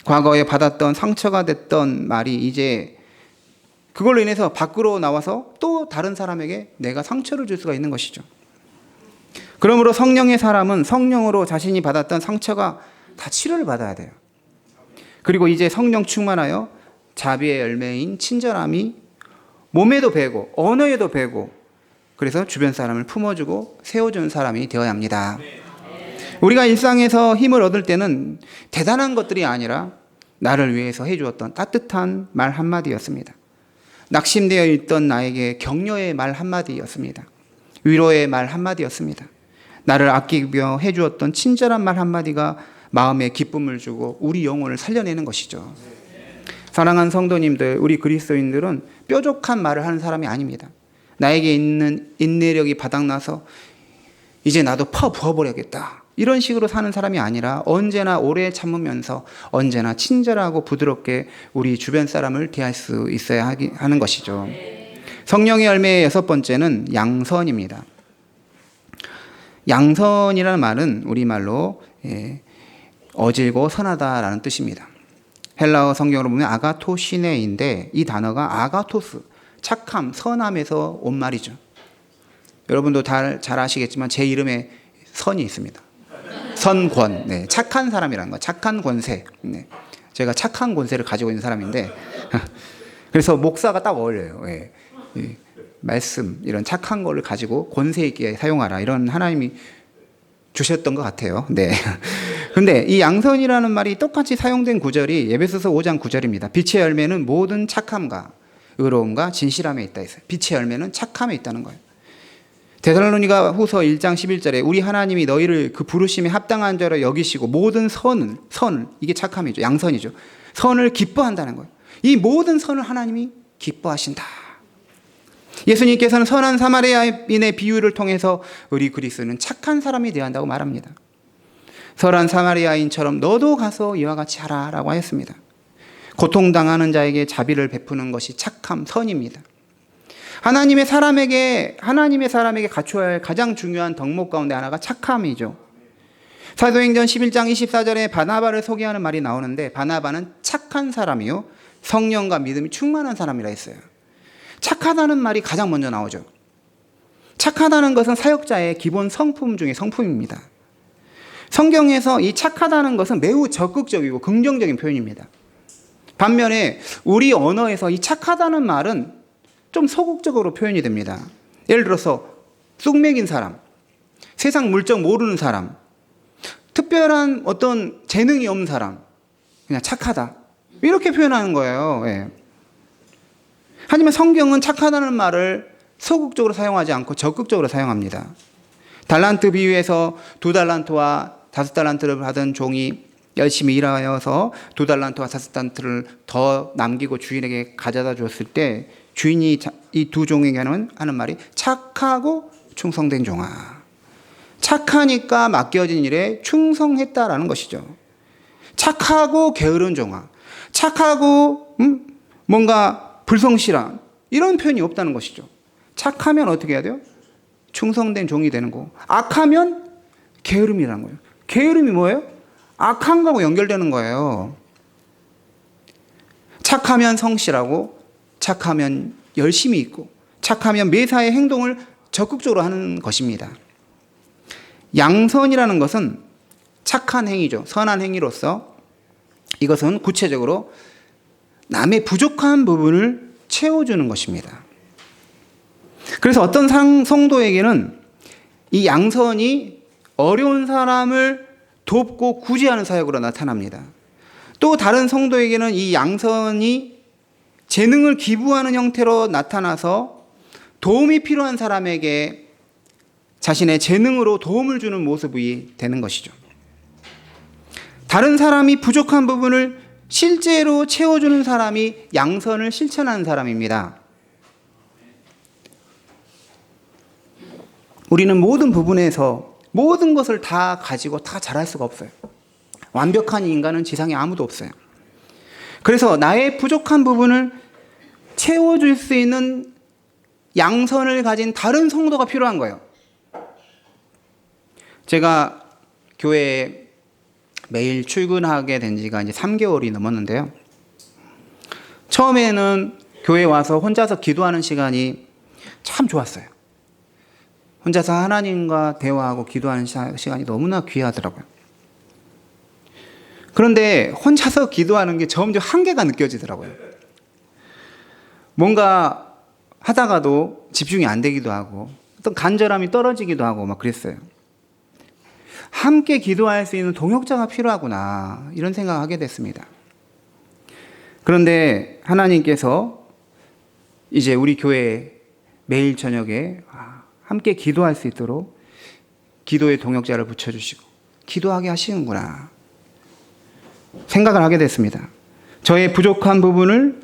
과거에 받았던 상처가 됐던 말이 이제 그걸로 인해서 밖으로 나와서 또 다른 사람에게 내가 상처를 줄 수가 있는 것이죠. 그러므로 성령의 사람은 성령으로 자신이 받았던 상처가 다 치료를 받아야 돼요. 그리고 이제 성령 충만하여 자비의 열매인 친절함이 몸에도 배고 언어에도 배고 그래서 주변 사람을 품어주고 세워주는 사람이 되어야 합니다. 우리가 일상에서 힘을 얻을 때는 대단한 것들이 아니라 나를 위해서 해주었던 따뜻한 말 한마디였습니다. 낙심되어 있던 나에게 격려의 말 한마디였습니다. 위로의 말 한마디였습니다. 나를 아끼며 해주었던 친절한 말 한마디가 마음에 기쁨을 주고 우리 영혼을 살려내는 것이죠. 사랑하는 성도님들, 우리 그리스도인들은 뾰족한 말을 하는 사람이 아닙니다. 나에게 있는 인내력이 바닥나서 이제 나도 부어버려야겠다 이런 식으로 사는 사람이 아니라 언제나 오래 참으면서 언제나 친절하고 부드럽게 우리 주변 사람을 대할 수 있어야 하는 것이죠. 성령의 열매의 6번째는 양선입니다. 양선이라는 말은 우리말로 어질고 선하다라는 뜻입니다. 헬라어 성경으로 보면 아가토시네인데 이 단어가 아가토스, 착함, 선함에서 온 말이죠. 여러분도 잘 아시겠지만 제 이름에 선이 있습니다. 선권, 네, 착한 사람이라는 거, 착한 권세. 네, 제가 착한 권세를 가지고 있는 사람인데 그래서 목사가 딱 어울려요. 네. 말씀, 이런 착한 거를 가지고 권세 있게 사용하라, 이런 하나님이 주셨던 것 같아요. 네. 근데 이 양선이라는 말이 똑같이 사용된 구절이 에베소서 5장 9절입니다. 빛의 열매는 모든 착함과 의로움과 진실함에 있다 했어요. 빛의 열매는 착함에 있다는 거예요. 데살로니가 후서 1장 11절에 우리 하나님이 너희를 그 부르심에 합당한 자로 여기시고 모든 선을, 이게 착함이죠. 양선이죠. 선을 기뻐한다는 거예요. 이 모든 선을 하나님이 기뻐하신다. 예수님께서는 선한 사마리아인의 비유를 통해서 우리 그리스도는 착한 사람이 되어야 한다고 말합니다. 선한 사마리아인처럼 너도 가서 이와 같이 하라 라고 하였습니다. 고통당하는 자에게 자비를 베푸는 것이 착함, 선입니다. 하나님의 사람에게 갖춰야 할 가장 중요한 덕목 가운데 하나가 착함이죠. 사도행전 11장 24절에 바나바를 소개하는 말이 나오는데, 바나바는 착한 사람이요 성령과 믿음이 충만한 사람이라 했어요. 착하다는 말이 가장 먼저 나오죠. 착하다는 것은 사역자의 기본 성품 중에 성품입니다. 성경에서 이 착하다는 것은 매우 적극적이고 긍정적인 표현입니다. 반면에 우리 언어에서 이 착하다는 말은 좀 소극적으로 표현이 됩니다. 예를 들어서 쑥맥인 사람, 세상 물정 모르는 사람, 특별한 어떤 재능이 없는 사람, 그냥 착하다, 이렇게 표현하는 거예요. 예. 하지만 성경은 착하다는 말을 소극적으로 사용하지 않고 적극적으로 사용합니다. 달란트 비유에서 2달란트와 5달란트를 받은 종이 열심히 일하여서 2달란트와 5달란트를 더 남기고 주인에게 가져다 줬을 때, 주인이 이 두 종에게는 하는 말이 착하고 충성된 종아. 착하니까 맡겨진 일에 충성했다라는 것이죠. 착하고 게으른 종아, 착하고 뭔가 불성실한, 이런 표현이 없다는 것이죠. 착하면 어떻게 해야 돼요? 충성된 종이 되는 거고, 악하면 게으름이라는 거예요. 게으름이 뭐예요? 악한 거하고 연결되는 거예요. 착하면 성실하고, 착하면 열심히 있고, 착하면 매사의 행동을 적극적으로 하는 것입니다. 양선이라는 것은 착한 행위죠. 선한 행위로서 이것은 구체적으로 남의 부족한 부분을 채워주는 것입니다. 그래서 어떤 성도에게는 이 양선이 어려운 사람을 돕고 구제하는 사역으로 나타납니다. 또 다른 성도에게는 이 양선이 재능을 기부하는 형태로 나타나서 도움이 필요한 사람에게 자신의 재능으로 도움을 주는 모습이 되는 것이죠. 다른 사람이 부족한 부분을 실제로 채워주는 사람이 양선을 실천하는 사람입니다. 우리는 모든 부분에서 모든 것을 다 가지고 다 잘할 수가 없어요. 완벽한 인간은 지상에 아무도 없어요. 그래서 나의 부족한 부분을 채워줄 수 있는 양선을 가진 다른 성도가 필요한 거예요. 제가 교회에 매일 출근하게 된 지가 이제 3개월이 넘었는데요. 처음에는 교회에 와서 혼자서 기도하는 시간이 참 좋았어요. 혼자서 하나님과 대화하고 기도하는 시간이 너무나 귀하더라고요. 그런데 혼자서 기도하는 게 점점 한계가 느껴지더라고요. 뭔가 하다가도 집중이 안 되기도 하고, 어떤 간절함이 떨어지기도 하고 막 그랬어요. 함께 기도할 수 있는 동역자가 필요하구나, 이런 생각을 하게 됐습니다. 그런데 하나님께서 이제 우리 교회에 매일 저녁에 함께 기도할 수 있도록 기도의 동역자를 붙여주시고 기도하게 하시는구나 생각을 하게 됐습니다. 저의 부족한 부분을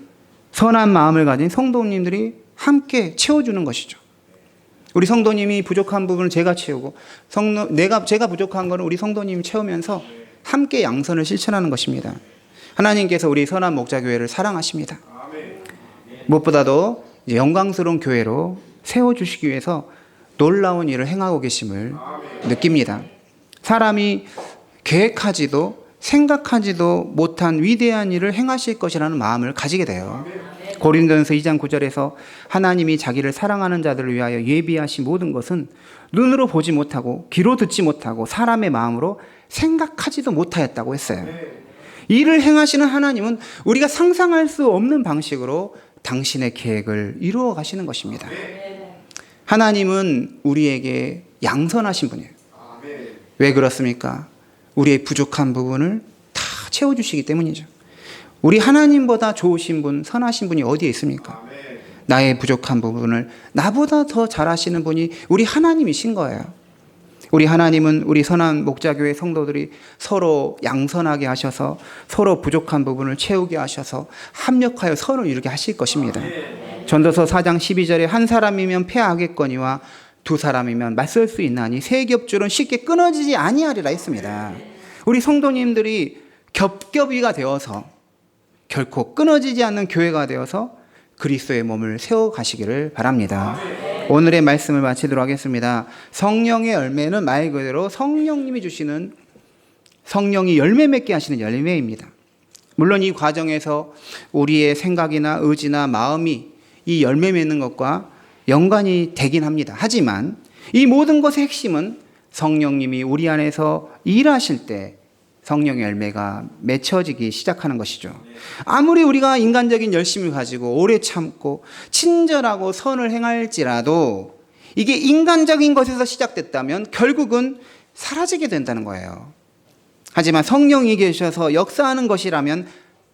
선한 마음을 가진 성도님들이 함께 채워주는 것이죠. 우리 성도님이 부족한 부분을 제가 채우고, 제가 부족한 것을 우리 성도님이 채우면서 함께 양선을 실천하는 것입니다. 하나님께서 우리 선한 목자교회를 사랑하십니다. 무엇보다도 영광스러운 교회로 세워주시기 위해서 놀라운 일을 행하고 계심을 느낍니다. 사람이 계획하지도 생각하지도 못한 위대한 일을 행하실 것이라는 마음을 가지게 돼요. 고린도전서 2장 9절에서 하나님이 자기를 사랑하는 자들을 위하여 예비하신 모든 것은 눈으로 보지 못하고 귀로 듣지 못하고 사람의 마음으로 생각하지도 못하였다고 했어요. 일을 행하시는 하나님은 우리가 상상할 수 없는 방식으로 당신의 계획을 이루어 가시는 것입니다. 하나님은 우리에게 양선하신 분이에요. 왜 그렇습니까? 우리의 부족한 부분을 다 채워주시기 때문이죠. 우리 하나님보다 좋으신 분, 선하신 분이 어디에 있습니까? 나의 부족한 부분을 나보다 더 잘하시는 분이 우리 하나님이신 거예요. 우리 하나님은 우리 선한 목자교회 성도들이 서로 양선하게 하셔서 서로 부족한 부분을 채우게 하셔서 합력하여 선을 이루게 하실 것입니다. 전도서 4장 12절에 한 사람이면 패하겠거니와 두 사람이면 맞설 수 있나니 세 겹줄은 쉽게 끊어지지 아니하리라 했습니다. 우리 성도님들이 겹겹이가 되어서 결코 끊어지지 않는 교회가 되어서 그리스도의 몸을 세워 가시기를 바랍니다. 오늘의 말씀을 마치도록 하겠습니다. 성령의 열매는 말 그대로 성령님이 주시는 성령이 열매 맺게 하시는 열매입니다. 물론 이 과정에서 우리의 생각이나 의지나 마음이 이 열매 맺는 것과 연관이 되긴 합니다. 하지만 이 모든 것의 핵심은 성령님이 우리 안에서 일하실 때 성령의 열매가 맺혀지기 시작하는 것이죠. 아무리 우리가 인간적인 열심을 가지고 오래 참고 친절하고 선을 행할지라도 이게 인간적인 것에서 시작됐다면 결국은 사라지게 된다는 거예요. 하지만 성령이 계셔서 역사하는 것이라면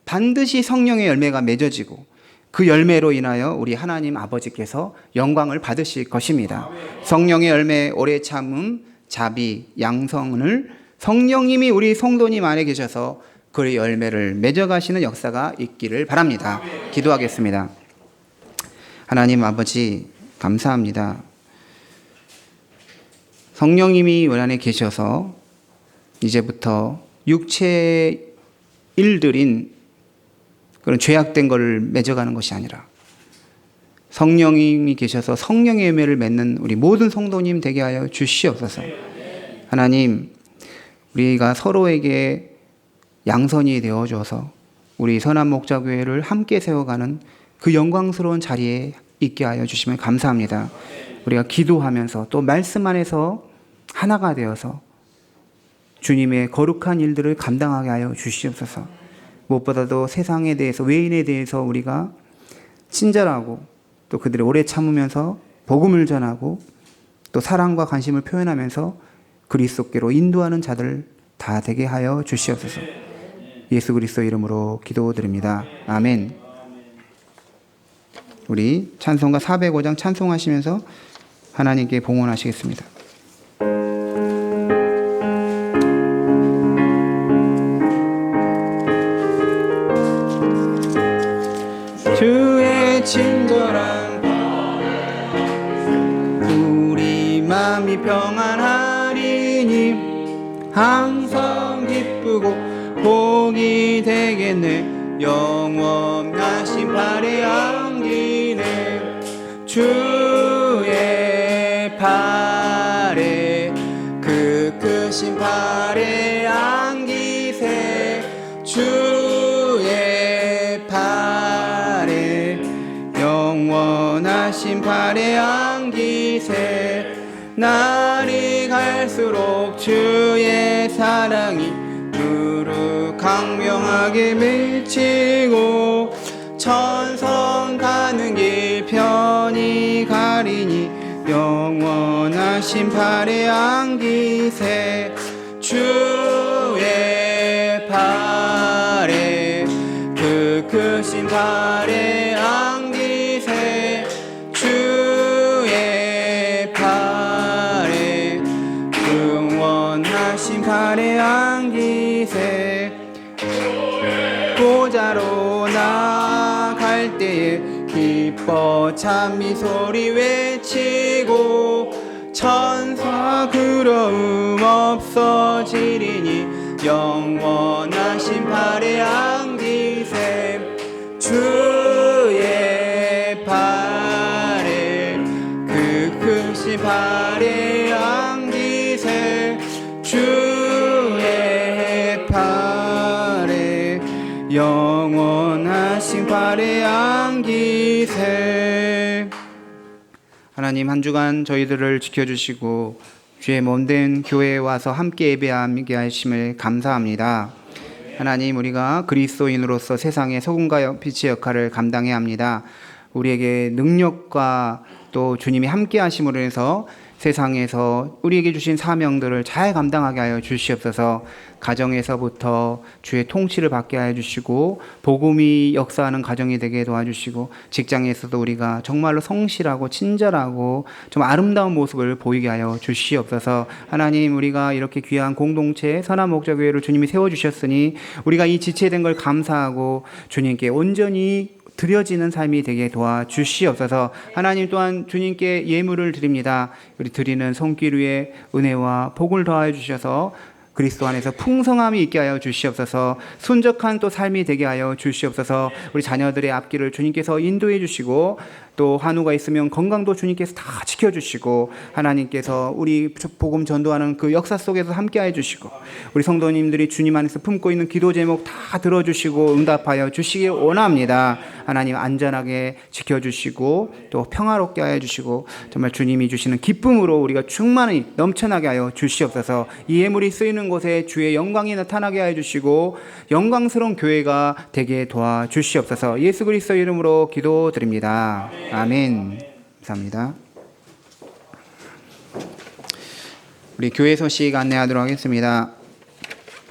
반드시 성령의 열매가 맺어지고 그 열매로 인하여 우리 하나님 아버지께서 영광을 받으실 것입니다. 성령의 열매, 오래 참음, 자비, 양성을 성령님이 우리 성도님 안에 계셔서 그 열매를 맺어가시는 역사가 있기를 바랍니다. 기도하겠습니다. 하나님 아버지 감사합니다. 성령님이 우리 안에 계셔서 이제부터 육체의 일들인 그런 죄악된 것을 맺어가는 것이 아니라 성령님이 계셔서 성령의 열매를 맺는 우리 모든 성도님 되게 하여 주시옵소서. 하나님, 우리가 서로에게 양선이 되어줘서 우리 선한 목자교회를 함께 세워가는 그 영광스러운 자리에 있게 하여 주시면 감사합니다. 우리가 기도하면서 또 말씀 안에서 하나가 되어서 주님의 거룩한 일들을 감당하게 하여 주시옵소서. 무엇보다도 세상에 대해서, 외인에 대해서 우리가 친절하고 또 그들을 오래 참으면서 복음을 전하고 또 사랑과 관심을 표현하면서 그리스도께로 인도하는 자들 다 되게 하여 주시옵소서. 예수 그리스도 이름으로 기도드립니다. 아멘. 우리 찬송가 405장 찬송하시면서 하나님께 봉헌하시겠습니다. 주의 친절한 우리 마음이 평안하리니 항상 기쁘고 복이 되겠네. 영원하신 발에 안기네. 주의 발에 그 크신 발에 안기세. 주의 발에 영원하신 발에 안기세. 날이 갈수록 주의 사랑이 누룩 강명하게 맺히고 천성 가는 길 편히 가리니 영원하신 발에 안기세. 주의 발에 그 크신 발에 안기세. 주의 발에 영원하신 발에 안기세. 보좌로 나갈 때에 기뻐 찬미 소리 외치고 천사 그러움 없어지리니 영원하신 발에 안기세. 주의 발에 그 크신 발에 안기세. 주의 발에 영원하신 발에 안기세. 하나님, 한 주간 저희들을 지켜주시고 주의 몸된 교회에 와서 함께 예배하게 하심을 감사합니다. 하나님, 우리가 그리스도인으로서 세상의 소금과 빛의 역할을 감당해야 합니다. 우리에게 능력과 또 주님이 함께 하심으로 해서 세상에서 우리에게 주신 사명들을 잘 감당하게 하여 주시옵소서. 가정에서부터 주의 통치를 받게 하여 주시고 복음이 역사하는 가정이 되게 도와주시고 직장에서도 우리가 정말로 성실하고 친절하고 좀 아름다운 모습을 보이게 하여 주시옵소서. 하나님, 우리가 이렇게 귀한 공동체 선한 목자교회를 주님이 세워주셨으니 우리가 이 지체된 걸 감사하고 주님께 온전히 드려지는 삶이 되게 도와주시옵소서. 하나님, 또한 주님께 예물을 드립니다. 우리 드리는 손길 위에 은혜와 복을 더하여 주셔서 그리스도 안에서 풍성함이 있게 하여 주시옵소서. 순적한 또 삶이 되게 하여 주시옵소서. 우리 자녀들의 앞길을 주님께서 인도해 주시고 또 한우가 있으면 건강도 주님께서 다 지켜주시고 하나님께서 우리 복음 전도하는 그 역사 속에서 함께해 주시고 우리 성도님들이 주님 안에서 품고 있는 기도 제목 다 들어주시고 응답하여 주시길 원합니다. 하나님, 안전하게 지켜주시고 또 평화롭게 하여 주시고 정말 주님이 주시는 기쁨으로 우리가 충만히 넘쳐나게 하여 주시옵소서. 이 예물이 쓰이는 곳에 주의 영광이 나타나게 하여 주시고 영광스러운 교회가 되게 도와주시옵소서. 예수 그리스도 이름으로 기도드립니다. 아멘. 감사합니다. 우리 교회 소식 안내하도록 하겠습니다.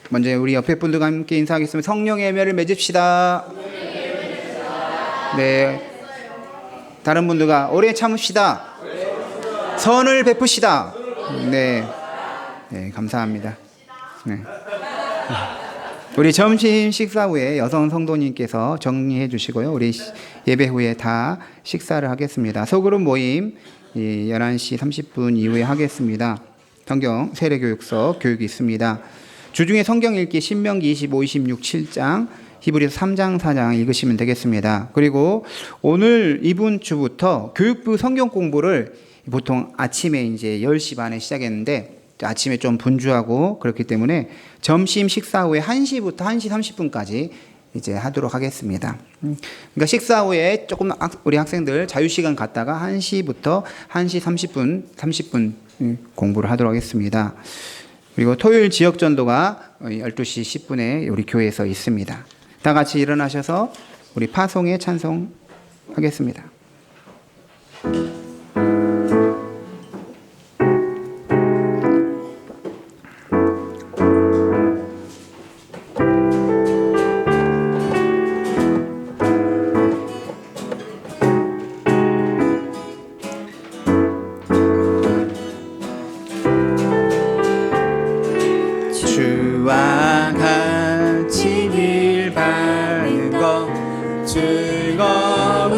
먼저 우리 옆에 분들과 함께 인사하겠습니다. 성령의 열매를 맺읍시다. 네. 다른 분들과 오래 참읍시다. 선을 베푸시다. 네. 네, 감사합니다. 네. 우리 점심 식사 후에 여성 성도님께서 정리해 주시고요. 우리 예배 후에 다 식사를 하겠습니다. 소그룹 모임 11시 30분 이후에 하겠습니다. 성경 세례교육서 교육이 있습니다. 주중에 성경 읽기 신명기 25, 26, 7장 히브리서 3장, 4장 읽으시면 되겠습니다. 그리고 오늘 이번 주부터 교육부 성경 공부를 보통 아침에 이제 10시 반에 시작했는데 아침에 좀 분주하고 그렇기 때문에 점심 식사 후에 1시부터 1시 30분까지 이제 하도록 하겠습니다. 그러니까 식사 후에 조금 우리 학생들 자유시간 갖다가 1시부터 1시 30분 공부를 하도록 하겠습니다. 그리고 토요일 지역전도가 12시 10분에 우리 교회에서 있습니다. 다 같이 일어나셔서 우리 파송에 찬송하겠습니다. 주와 같이 길 밟는 것 즐거운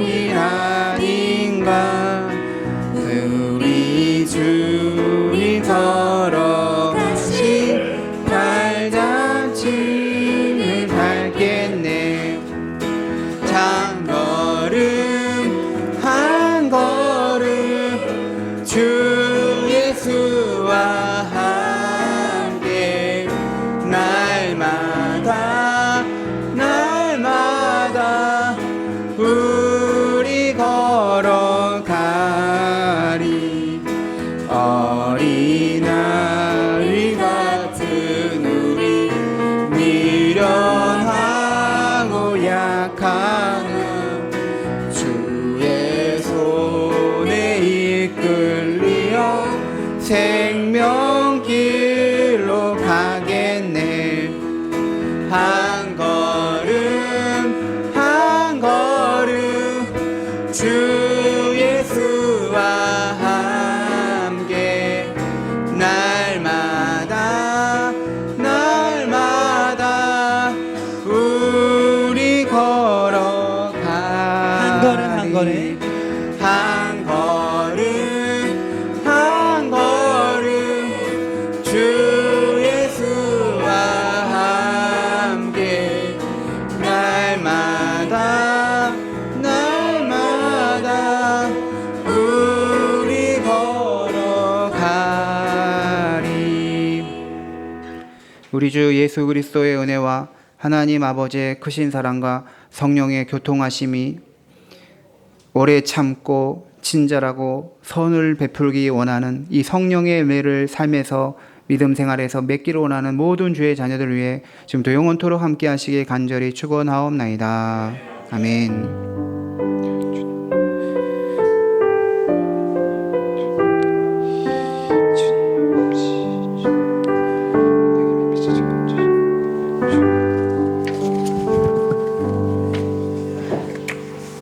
일 아닌가. 우리 주님 걸어가신 발자취를 밟겠네. 한 걸음 한 걸음 주 예수와 날마다 우리 걸어가리. 어린아이 같은 우리 미련하고 약한 주의 손에 이끌리어 생명길로 가겠네. 한 걸음 한 걸음 주 예수와 함께 날마다 우리 걸어가리. 한 걸음 한 걸음 한 걸음 한 걸음 주 예수와 함께 날마다 우리 걸어가리. 우리 주 예수 그리스도의 은혜와 하나님 아버지의 크신 사랑과 성령의 교통하심이 오래 참고 친절하고 선을 베풀기 원하는 이 성령의 은혜를 삶에서 믿음 생활에서 맺기를 원하는 모든 주의 자녀들 위해 지금도 영원토록 함께 하시길 간절히 축원하옵나이다. 아멘.